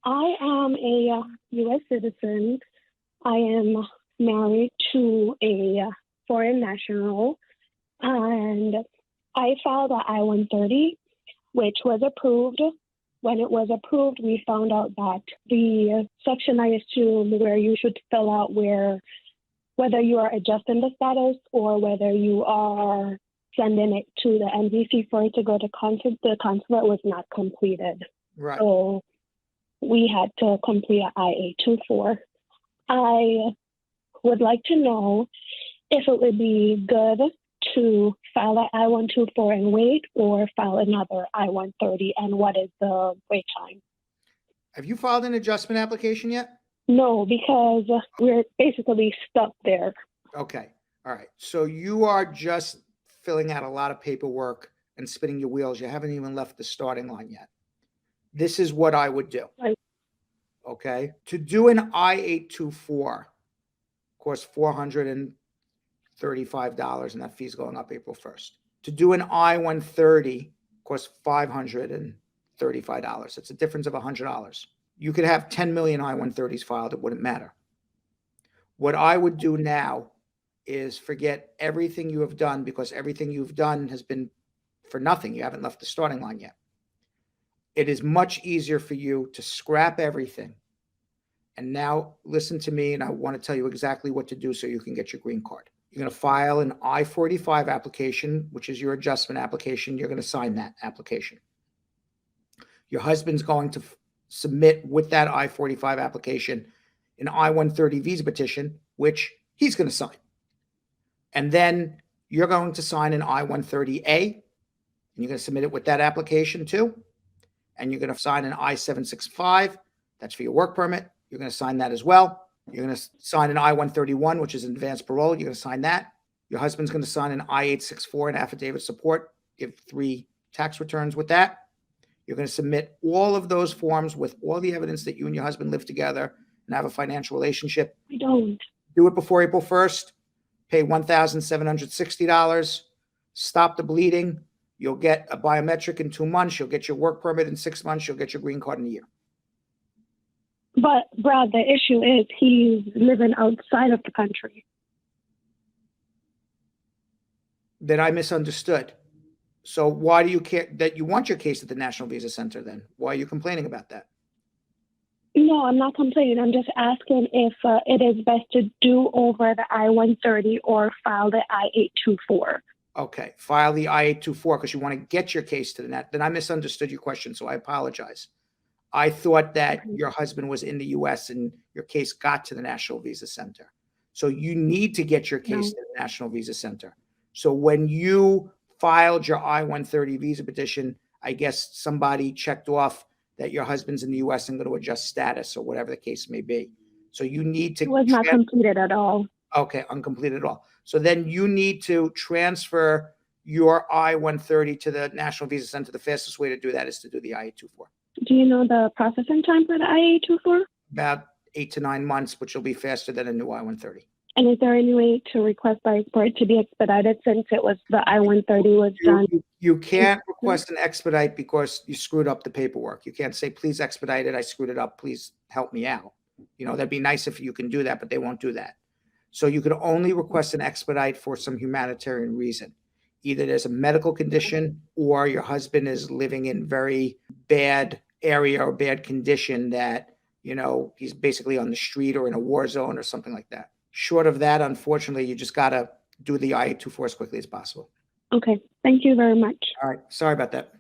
I am a U.S. citizen. I am married to a foreign national, and I filed a I-130, which was approved. When it was approved, we found out that the section I assume where you should fill out whether you are adjusting the status or whether you are sending it to the embassy for it to go to consulate, the consulate was not completed. Right. So we had to complete an I-824. I would like to know if it would be good to file an I-124 and wait, or file another I-130, and what is the wait time? Have you filed an adjustment application yet? No, because we're basically stuck there. Okay. All right. So you are just filling out a lot of paperwork and spinning your wheels. You haven't even left the starting line yet. This is what I would do. Okay. To do an I-824 costs $435, and that fee's going up April 1st. To do an I-130 costs $535. It's a difference of $100. You could have 10 million I-130s filed. It wouldn't matter. What I would do now is forget everything you have done, because everything you've done has been for nothing. You haven't left the starting line yet. It is much easier for you to scrap everything. And now listen to me, and I want to tell you exactly what to do so you can get your green card. You're going to file an I-45 application, which is your adjustment application. You're going to sign that application. Your husband's going to submit with that I-45 application an I-130 visa petition, which he's going to sign. And then you're going to sign an I-130A, and you're going to submit it with that application too. And you're going to sign an I-765. That's for your work permit. You're going to sign that as well. You're going to sign an I-131, which is an advanced parole. You're going to sign that. Your husband's going to sign an I-824, an affidavit of support. Give 3 tax returns with that. You're going to submit all of those forms with all the evidence that you and your husband live together and have a financial relationship. We don't. Do it before April 1st. Pay $1,760. Stop the bleeding. You'll get a biometric in 2 months. You'll get your work permit in 6 months. You'll get your green card in a year. But, Brad, the issue is he's living outside of the country. That I misunderstood. So why do you care that you want your case at the National Visa Center then? Why are you complaining about that? No, I'm not complaining. I'm just asking if it is best to do over the I-130 or file the I-824. Okay, file the I-824 because you want to get your case to the net. Then I misunderstood your question, so I apologize. I thought that your husband was in the U.S. and your case got to the National Visa Center. So you need to get your case to the National Visa Center. So when you filed your I-130 visa petition, I guess somebody checked off that your husband's in the U.S. and going to adjust status or whatever the case may be. So you need to— It was not completed at all. Okay, uncompleted at all. So then you need to transfer your I-130 to the National Visa Center. The fastest way to do that is to do the I-824. Do you know the processing time for the I-824? About 8 to 9 months, which will be faster than a new I-130. And is there any way to request for it to be expedited, since it was the I-130 was done? You can't request an expedite because you screwed up the paperwork. You can't say, please expedite it. I screwed it up. Please help me out. You know, that'd be nice if you can do that, but they won't do that. So you could only request an expedite for some humanitarian reason. Either there's a medical condition or your husband is living in very bad area or bad condition that, you know, he's basically on the street or in a war zone or something like that. Short of that, unfortunately, you just got to do the I-824 as quickly as possible. Okay. Thank you very much. All right. Sorry about that.